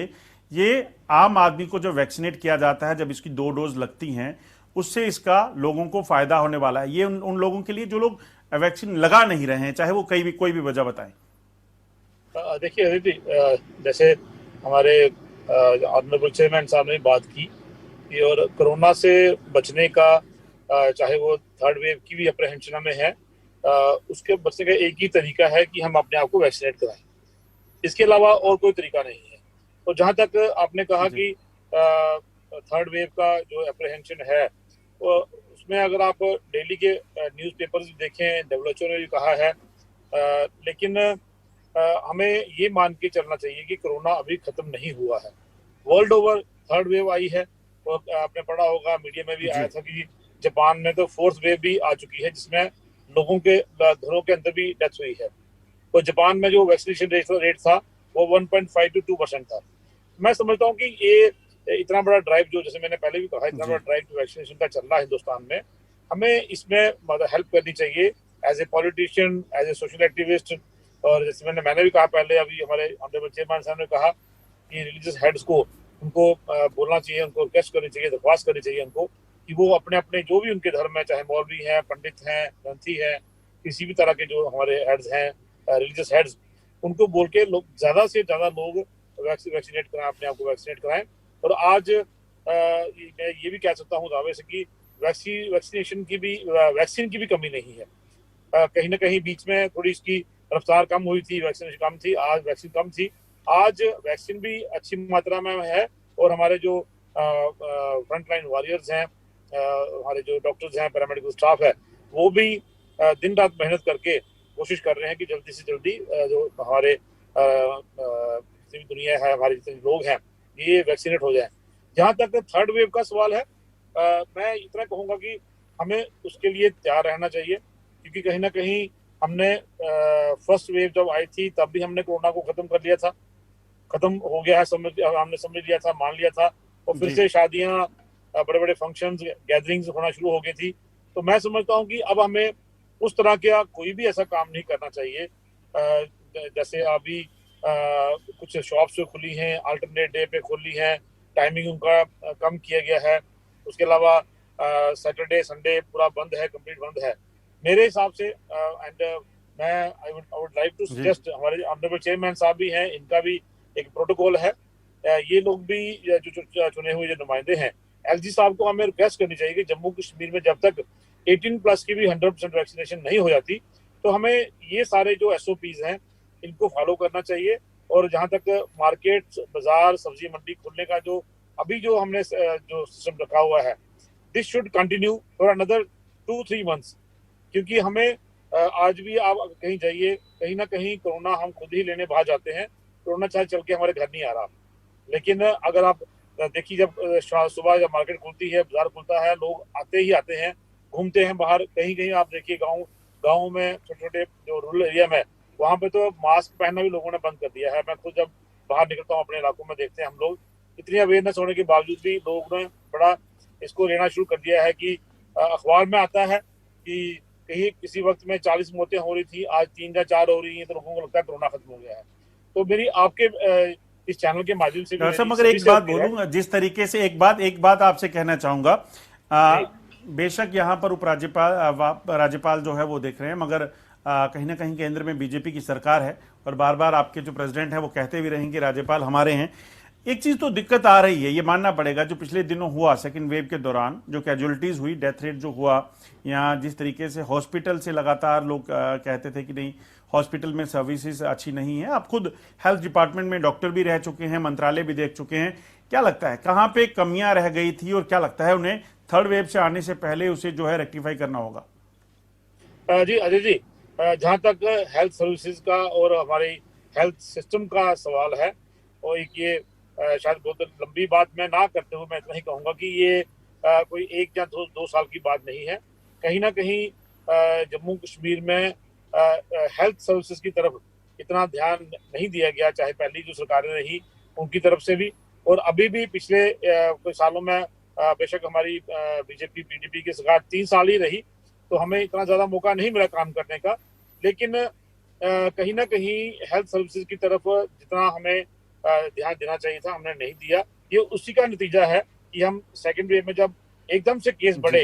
ये आम आदमी को जो वैक्सीनेट किया जाता है जब इसकी 2 डोज लगती हैं उससे इसका लोगों को फायदा होने वाला है, ये उन लोगों के लिए जो लोग वैक्सीन लगा नहीं रहे हैं, चाहे वो कोई भी वजह बताएं। देखिए अदिति, जैसे हमारे ऑनरेबल चेयरमैन साहब ने बात की कि और कोरोना से बचने का चाहे वो थर्ड वेव की भी अप्रहेंशन में है, उसके बचने का एक ही तरीका है कि हम अपने आप को वैक्सीनेट कराएं, इसके अलावा और कोई तरीका नहीं है। तो जहां तक आपने कहा कि थर्ड वेव का जो अप्रहेंशन है, वो उसमें अगर आप डेली के न्यूज़पेपर्स देखें, WHO ने भी कहा है, लेकिन हमें ये मान के चलना चाहिए कि कोरोना अभी खत्म नहीं हुआ है। वर्ल्ड ओवर थर्ड वेव आई है, और आपने पढ़ा होगा, मीडिया में भी आया था कि जापान में तो फोर्थ वेव भी आ चुकी है जिसमें लोगों के घरों के अंदर भी डेथ हुई है। तो जापान में जो वैक्सीनेशन रेट था वो 1.5 to 2% था। मैं समझता हूँ कि ये इतना बड़ा ड्राइव जो, जैसे मैंने पहले भी कहा, इतना बड़ा ड्राइव वैक्सीनेशन का चल रहा है हिंदुस्तान में, हमें इसमें मतलब हेल्प करनी चाहिए as a politician, as a social activist. और जैसे मैंने भी कहा पहले, अभी हमारे ऑनरेबल चेयरमैन साहब ने कहा कि रिलीजियस हेड्स को उनको बोलना चाहिए, उनको रिक्वेस्ट करनी चाहिए, दरख्वास्त करनी चाहिए उनको कि वो अपने अपने जो भी उनके धर्म है, चाहे मौलवी हैं, पंडित हैं, ग्रंथी हैं, किसी भी तरह के जो हमारे हेड्स हैं, रिलीजियस हेड्स, उनको बोल के लोग ज़्यादा से ज़्यादा लोग वैक्सीनेट कराएं, अपने आप को वैक्सीनेट कराएं। और आज मैं ये भी कह सकता हूँ दावे से कि वैक्सीन की भी कमी नहीं है। कहीं ना कहीं बीच में थोड़ी इसकी रफ्तार कम हुई थी, वैक्सीनेशन कम थी, आज वैक्सीन कम थी, आज वैक्सीन भी अच्छी मात्रा में है। और हमारे जो फ्रंट लाइन वॉरियर्स हैं, हमारे जो डॉक्टर्स हैं, पैरामेडिकल स्टाफ है, वो भी दिन रात मेहनत करके कोशिश कर रहे हैं कि जल्दी से जल्दी जो हमारे जितनी दुनिया है, हमारे जितने लोग हैं, ये वैक्सीनेट हो जाए। जहाँ तक थर्ड वेव का सवाल है, मैं इतना कहूँगा कि हमें उसके लिए तैयार रहना चाहिए, क्योंकि कहीं ना कहीं हमने फर्स्ट वेव जब आई थी तब भी हमने कोरोना को खत्म कर लिया था, खत्म हो गया है, हमने समझ लिया था, मान लिया था, और फिर से शादियां, बड़े बड़े फंक्शंस, गैदरिंग्स होना शुरू हो गई थी। तो मैं समझता हूँ कि अब हमें उस तरह का कोई भी ऐसा काम नहीं करना चाहिए। जैसे अभी कुछ शॉप्स जो खुली हैं, अल्टरनेट डे पे खुली हैं, टाइमिंग उनका कम किया गया है। उसके अलावा सैटरडे संडे पूरा बंद है, कंप्लीट बंद है मेरे हिसाब से। एंड मैं I would like to suggest, हमारे ऑनरेबल चेयरमैन साहब भी हैं, इनका भी एक प्रोटोकॉल है, ये लोग भी जो चुने हुए जो नुमाइंदे हैं, LG साहब को हमें रिक्वेस्ट करनी चाहिए कि जम्मू कश्मीर में जब तक 18+ की भी 100% वैक्सीनेशन नहीं हो जाती, तो हमें ये सारे जो SOPs हैं इनको फॉलो करना चाहिए। और जहाँ तक मार्केट, बाजार, सब्जी मंडी खुलने का जो अभी जो हमने जो सिस्टम रखा हुआ है, this should continue for another 2-3 months, क्योंकि हमें आज भी आप कहीं जाइए, कहीं ना कहीं कोरोना हम खुद ही लेने बाहर जाते हैं। कोरोना चाहे चल के हमारे घर नहीं आ रहा, लेकिन अगर आप देखिए, जब सुबह जब मार्केट खुलती है, बाजार खुलता है, लोग आते हैं, घूमते हैं बाहर। कहीं कहीं आप देखिए गाँव में, छोटे छोटे जो रूरल एरिया में, वहाँ पे तो मास्क पहनना भी लोगों ने बंद कर दिया है। मैं खुद जब बाहर निकलता हूँ अपने इलाकों में, देखते हैं हम लोग, इतनी अवेयरनेस होने के बावजूद भी लोगों ने बड़ा इसको लेना शुरू कर दिया है कि अखबार में आता है कि कहीं किसी वक्त में 40 मौतें हो रही थी, आज 3 या 4 हो रही हैं, तो लोगों को लगता है कोरोना खत्म हो गया है। तो मेरी आपके इस चैनल के माध्यम से मगर एक बात बोलूंगा, जिस तरीके से एक बात आपसे कहना चाहूंगा, बेशक यहाँ पर उपराज्यपाल राज्यपाल जो है वो देख रहे हैं, मगर कहीं ना कहीं केंद्र में बीजेपी की सरकार है और बार बार आपके जो प्रेसिडेंट हैं वो कहते भी रहेंगे राज्यपाल हमारे हैं। एक चीज तो दिक्कत आ रही है, ये मानना पड़ेगा, जो पिछले दिनों हुआ सेकंड वेव के दौरान, जो कैजुअलिटीज हुई, डेथ रेट जो हुआ, या जिस तरीके से हॉस्पिटल से लगातार लोग कहते थे कि नहीं हॉस्पिटल में सर्विसेज अच्छी नहीं है। आप खुद हेल्थ डिपार्टमेंट में डॉक्टर भी रह चुके हैं, मंत्रालय भी देख चुके हैं, क्या लगता है कहां पे कमियां रह गई थी और क्या लगता है उन्हें थर्ड वेव से आने से पहले उसे जो है रेक्टिफाई करना होगा? जी अजय जी, जहाँ तक हेल्थ सर्विसेज का और हमारे हेल्थ सिस्टम का सवाल है, और एक ये शायद बहुत लंबी बात मैं ना करते हुए मैं इतना ही कहूँगा कि ये कोई एक या दो साल की बात नहीं है। कहीं ना कहीं जम्मू कश्मीर में हेल्थ सर्विसेज की तरफ इतना ध्यान नहीं दिया गया, चाहे पहली जो सरकारें रही उनकी तरफ से भी, और अभी भी पिछले कुछ सालों में बेशक हमारी बीजेपी पीडीपी की सरकार 3 साल ही रही, तो हमें इतना ज्यादा मौका नहीं मिला काम करने का। लेकिन कहीं ना कहीं हेल्थ सर्विसेज की तरफ जितना हमें ध्यान देना चाहिए था हमने नहीं दिया। ये उसी का नतीजा है कि हम सेकंड वेव में जब एकदम से केस बढ़े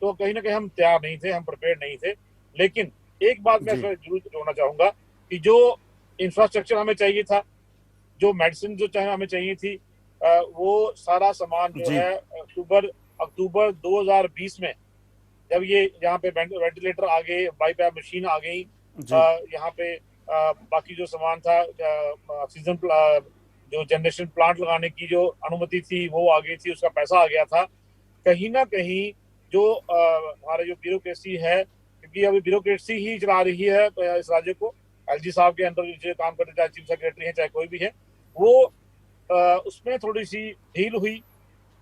तो कहीं ना कहीं हम तैयार नहीं थे, हम प्रिपेयर नहीं थे। लेकिन एक बात मैं जरूर जोड़ना चाहूंगा कि जो इंफ्रास्ट्रक्चर हमें चाहिए था, जो मेडिसिन जो चाहे हमें चाहिए थी, वो सारा सामान जो है अक्टूबर 2020 में जब ये यहाँ पे वेंटिलेटर आ गए, बाईपैप मशीन आ गई, यहाँ पे बाकी जो सामान था, ऑक्सीजन जो जनरेशन प्लांट लगाने की जो अनुमति थी वो आ गई थी, उसका पैसा आ गया था। कहीं ना कहीं जो हमारे जो ब्यूरोक्रेसी है, क्योंकि अभी ब्यूरोक्रेसी ही चला रही है इस राज्य को, एलजी साहब के अंदर जो काम करते, चाहे चीफ सेक्रेटरी है चाहे कोई भी है, वो उसमें थोड़ी सी ढील हुई।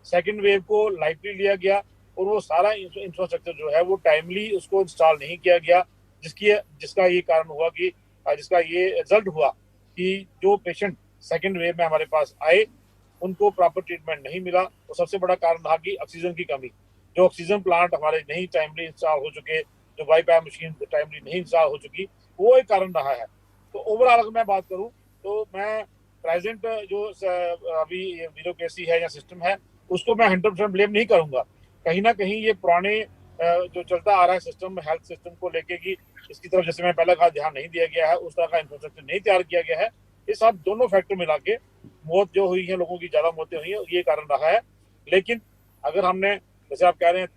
सेकेंड वेव को लाइटली लिया गया और वो सारा इंफ्रास्ट्रक्चर जो है वो टाइमली उसको इंस्टॉल नहीं किया गया, जिसका ये कारण हुआ कि जिसका ये रिजल्ट हुआ कि जो पेशेंट सेकेंड वेव में हमारे पास आए उनको प्रॉपर ट्रीटमेंट नहीं मिला। तो सबसे बड़ा कारण था कि ऑक्सीजन की कमी, जो ऑक्सीजन प्लांट हमारे नहीं टाइमली इंस्टॉल हो चुके, जो बाईपैप मशीन टाइमली नहीं इंस्टॉल हो चुकी, वो एक कारण रहा है। तो ओवरऑल अगर मैं बात करूं तो मैं प्रेजेंट जो अभी ब्यूरोक्रेसी है या सिस्टम है उसको मैं 100% ब्लेम नहीं करूंगा। कहीं ना कहीं ये पुराने जो चलता आ रहा है सिस्टम, हेल्थ सिस्टम को लेके कि इसकी तरफ जैसे मैं पहले कहा ध्यान नहीं दिया गया है, उस तरह का इंफ्रास्ट्रक्चर नहीं तैयार किया गया है। ये सब दोनों फैक्टर मिला के मौत जो हुई है, लोगों की ज्यादा मौतें हुई है, ये कारण रहा है। लेकिन अगर हमने जैसे आप कह रहे हैं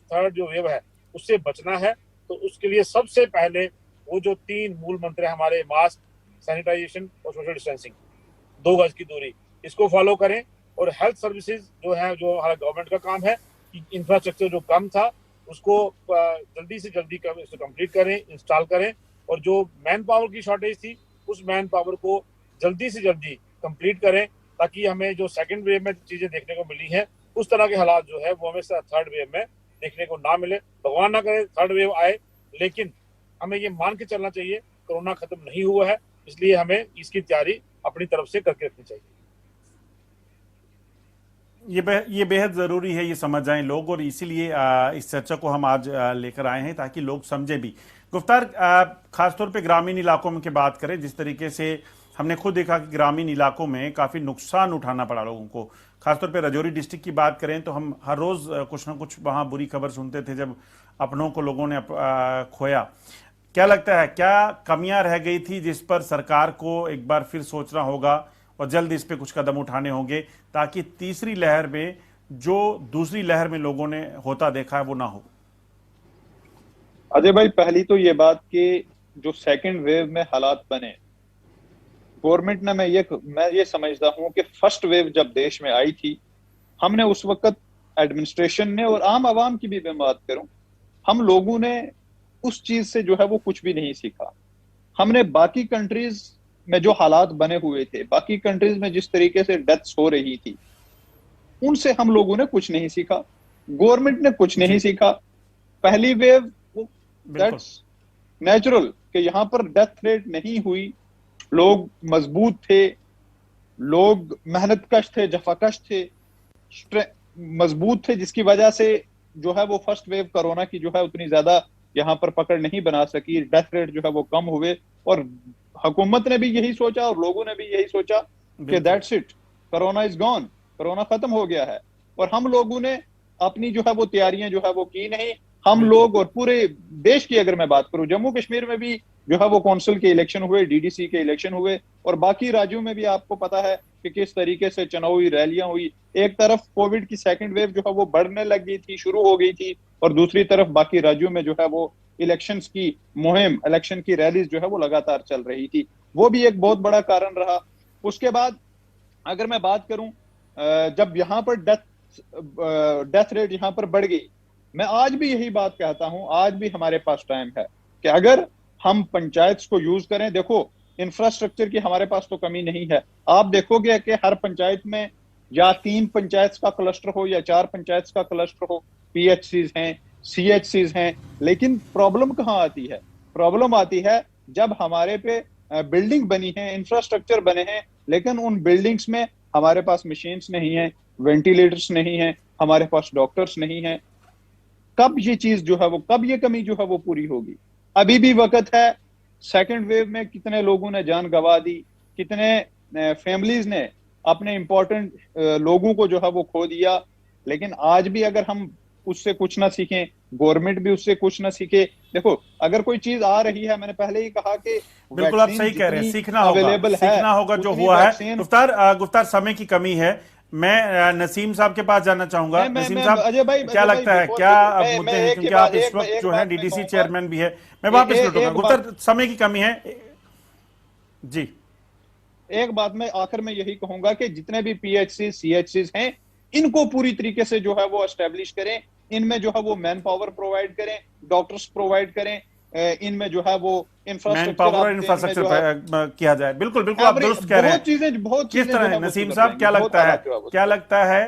थर्ड जो वेव है उससे बचना है, तो उसके लिए सबसे पहले वो जो 3 मूल मंत्र है हमारे, मास्क, सैनिटाइजेशन और सोशल डिस्टेंसिंग, 2 गज की दूरी, इसको फॉलो करें। और हेल्थ सर्विसेज जो है, जो हमारा गवर्नमेंट का काम है कि इंफ्रास्ट्रक्चर जो कम था उसको जल्दी से जल्दी कंप्लीट करें, इंस्टॉल करें, और जो मैन पावर की शॉर्टेज थी उस मैन पावर को जल्दी से जल्दी कंप्लीट करें, ताकि हमें जो सेकंड वेव में चीजें देखने को मिली हैं उस तरह के हालात जो है वो हमें थर्ड वेव में देखने को ना मिले। भगवान ना करे थर्ड वेव आए, लेकिन हमें ये मान के चलना चाहिए कोरोना खत्म नहीं हुआ है, इसलिए हमें इसकी तैयारी अपनी तरफ से करके रखनी चाहिए। ये बेहद ज़रूरी है, ये समझ जाएं लोग, और इसीलिए इस चर्चा को हम आज लेकर आए हैं ताकि लोग समझे भी। गुफ्तार, खासतौर पे ग्रामीण इलाकों में की बात करें, जिस तरीके से हमने खुद देखा कि ग्रामीण इलाकों में काफ़ी नुकसान उठाना पड़ा लोगों को। खासतौर पे राजौरी डिस्ट्रिक्ट की बात करें तो हम हर रोज़ कुछ ना कुछ वहाँ बुरी खबर सुनते थे जब अपनों को लोगों ने खोया। क्या लगता है, क्या कमियाँ रह गई थी जिस पर सरकार को एक बार फिर सोचना होगा और जल्द इस पे कुछ कदम उठाने होंगे, ताकि तीसरी लहर में जो दूसरी लहर में लोगों ने होता देखा है वो ना हो? अजय भाई, पहली तो ये बात कि जो सेकंड वेव में हालात बने, गवर्नमेंट ने, मैं ये समझता हूं कि फर्स्ट वेव जब देश में आई थी, हमने उस वक्त एडमिनिस्ट्रेशन ने और आम आवाम की भी मैं बात करूं, हम लोगों ने उस चीज से जो है वो कुछ भी नहीं सीखा। हमने बाकी कंट्रीज में जो हालात बने हुए थे, बाकी कंट्रीज में जिस तरीके से डेथ्स हो रही थी, उनसे हम लोगों ने कुछ नहीं सीखा, गवर्नमेंट ने कुछ नहीं सीखा। पहली वेव, दैट्स नेचुरल कि यहां पर डेथ रेट नहीं हुई, लोग मजबूत थे, लोग मेहनत कश थे, जफाकश थे, मजबूत थे, जिसकी वजह से जो है वो फर्स्ट वेव कोरोना की जो है उतनी ज्यादा यहाँ पर पकड़ नहीं बना सकी, डेथ रेट जो है वो कम हुए। और हुकूमत ने भी यही सोचा और लोगों ने भी यही सोचा कि that's it, corona is gone, corona खत्म हो गया है। और हम लोगों ने अपनी जो है वो तैयारियां जो है वो की नहीं, हम लोग और पूरे देश की अगर मैं बात करूं, जम्मू कश्मीर में भी जो है वो कौंसिल के इलेक्शन हुए, डीडीसी के इलेक्शन हुए, और बाकी राज्यों में भी आपको पता है कि किस तरीके से चुनावी रैलियां हुई। एक तरफ कोविड की सेकंड वेव जो है वो बढ़ने लग गई थी, शुरू हो गई थी, और दूसरी तरफ बाकी राज्यों में जो है वो इलेक्शंस की मुहिम, इलेक्शन की रैलीज जो है वो लगातार चल रही थी। वो भी एक बहुत बड़ा कारण रहा। उसके बाद अगर मैं बात करूं, जब यहाँ पर डेथ रेट यहाँ पर बढ़ गई, मैं आज भी यही बात कहता हूं, आज भी हमारे पास टाइम है कि अगर हम पंचायत को यूज करें। देखो, इंफ्रास्ट्रक्चर की हमारे पास तो कमी नहीं है। आप देखोगे कि हर पंचायत में या 3 पंचायत का क्लस्टर हो या 4 पंचायत का क्लस्टर हो, पीएचसीज हैं, सीएचसीज हैं, लेकिन प्रॉब्लम कहाँ आती है? प्रॉब्लम आती है जब हमारे पे बिल्डिंग बनी है, इंफ्रास्ट्रक्चर बने हैं, लेकिन उन बिल्डिंग्स में हमारे पास मशीन्स नहीं है, वेंटिलेटर्स नहीं है, हमारे पास डॉक्टर्स नहीं है। कब ये चीज जो है वो, कब ये कमी जो है वो पूरी होगी? अभी भी वक्त है। सेकंड वेव में कितने लोगों ने जान गंवा दी, कितने फैमिलीज ने अपने इंपॉर्टेंट लोगों को जो है वो खो दिया। लेकिन आज भी अगर हम उससे कुछ ना सीखें, गवर्नमेंट भी उससे कुछ ना सीखे। देखो, अगर कोई चीज आ रही है, मैंने पहले ही कहा कि बिल्कुल आप सही कह रहे हैं, सीखना होगा जो हुआ है। गुफ्तार समय की कमी है। मैं नसीम साहब के पास जाना चाहूंगा। नसीम साहब, क्या लगता है, क्या मुद्दे हैं, क्योंकि आप इस वक्त जो है डीडीसी चेयरमैन भी है। मैं वापस लौटूंगा, गुफ्तार समय की कमी है जी। एक बात मैं आखिर में यही कहूंगा कि जितने भी पीएचसी सीएचसी हैं, इनको पूरी तरीके से जो है वो एस्टेब्लिश करें, इनमें जो है वो मैन पावर प्रोवाइड करें, डॉक्टर्स प्रोवाइड करें, इनमें जो है वो इंफ्रास्ट्रक्चर किया जाए। बिल्कुल बिल्कुल आप दुरुस्त कह रहे हैं। बहुत किस तरह, नसीम साहब क्या लगता है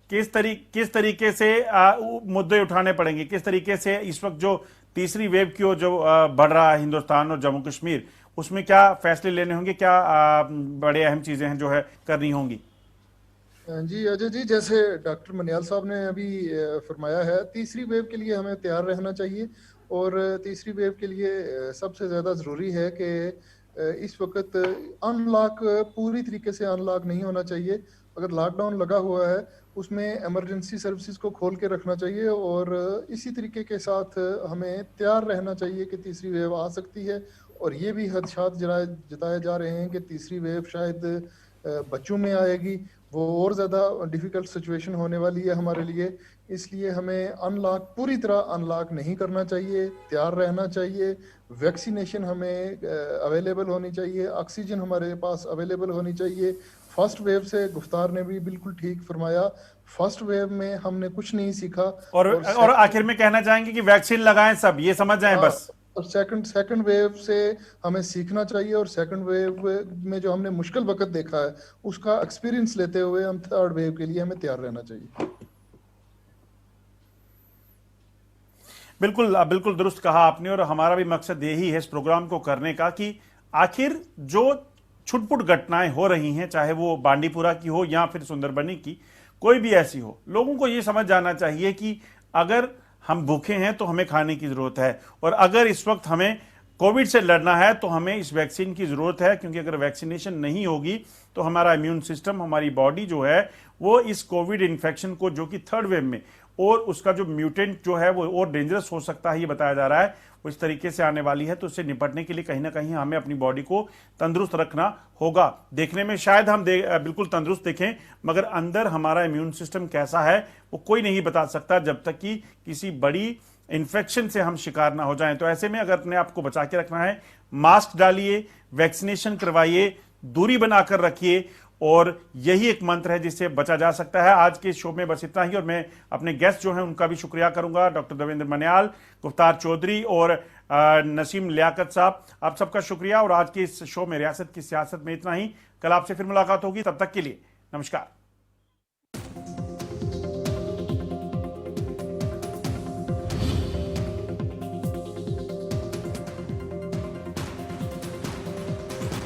किस तरीके से मुद्दे उठाने पड़ेंगे, किस तरीके से इस वक्त जो तीसरी वेव की ओर जो बढ़ रहा है हिंदुस्तान और जम्मू कश्मीर, उसमें क्या फैसले लेने होंगे, क्या बड़े अहम चीजें हैं जो है करनी होंगी? जी अजय जी, जैसे डॉक्टर मनियाल साहब ने अभी फरमाया है, तीसरी वेव के लिए हमें तैयार रहना चाहिए। और तीसरी वेव के लिए सबसे ज़्यादा ज़रूरी है कि इस वक्त अनलॉक पूरी तरीके से अनलॉक नहीं होना चाहिए। अगर लॉकडाउन लगा हुआ है, उसमें इमरजेंसी सर्विसेज को खोल के रखना चाहिए, और इसी तरीके के साथ हमें तैयार रहना चाहिए कि तीसरी वेव आ सकती है। और ये भी खदशात जताए जा रहे हैं कि तीसरी वेव शायद बच्चों में आएगी, वो और ज़्यादा डिफ़िकल्ट सिचुएशन होने वाली है हमारे लिए। इसलिए हमें अनलॉक पूरी तरह अनलॉक नहीं करना चाहिए, तैयार रहना चाहिए। वैक्सीनेशन हमें अवेलेबल होनी चाहिए, ऑक्सीजन हमारे पास अवेलेबल होनी चाहिए। फर्स्ट वेव से गुफ्तार ने भी बिल्कुल ठीक फरमाया, फर्स्ट वेव में हमने कुछ नहीं सीखा। और आखिर में कहना चाहेंगे कि वैक्सीन लगाएं सब, ये समझ जाएं बस। और सेकंड वेव से हमें सीखना चाहिए, और सेकंड वेव में जो हमने मुश्किल वक्त देखा है, उसका एक्सपीरियंस लेते हुए हम थर्ड वेव के लिए हमें तैयार रहना चाहिए। बिल्कुल बिल्कुल दुरुस्त कहा आपने, और हमारा भी मकसद यही है इस प्रोग्राम को करने का कि आखिर जो छुटपुट घटनाएं हो रही हैं, चाहे वो बांडीपुरा की हो या फिर सुंदरबनी की, कोई भी ऐसी हो, लोगों को ये समझ जाना चाहिए कि अगर हम भूखे हैं तो हमें खाने की जरूरत है, और अगर इस वक्त हमें कोविड से लड़ना है तो हमें इस वैक्सीन की जरूरत है। क्योंकि अगर वैक्सीनेशन नहीं होगी तो हमारा इम्यून सिस्टम, हमारी बॉडी जो है वो इस कोविड इन्फेक्शन को, जो कि थर्ड वेव में और उसका जो म्यूटेंट जो है वो और डेंजरस हो सकता है, ये बताया जा रहा है, वो इस तरीके से आने वाली है। तो उससे निपटने के लिए कहीं ना कहीं हमें अपनी बॉडी को तंदुरुस्त रखना होगा। देखने में शायद हम बिल्कुल तंदुरुस्त दिखें, मगर अंदर हमारा इम्यून सिस्टम कैसा है वो कोई नहीं बता सकता जब तक कि किसी बड़ी इन्फेक्शन से हम शिकार ना हो जाएं। तो ऐसे में अगर अपने आप को बचा के रखना है, मास्क डालिए, वैक्सीनेशन करवाइए, दूरी बनाकर रखिए, और यही एक मंत्र है जिससे बचा जा सकता है। आज के शो में बस इतना ही, और मैं अपने गेस्ट जो हैं उनका भी शुक्रिया करूंगा, डॉक्टर देवेंद्र मनियाल, गुफ्तार चौधरी और नसीम लियाकत साहब, आप सबका शुक्रिया। और आज के इस शो में रियासत की सियासत में इतना ही। कल आपसे फिर मुलाकात होगी, तब तक के लिए नमस्कार।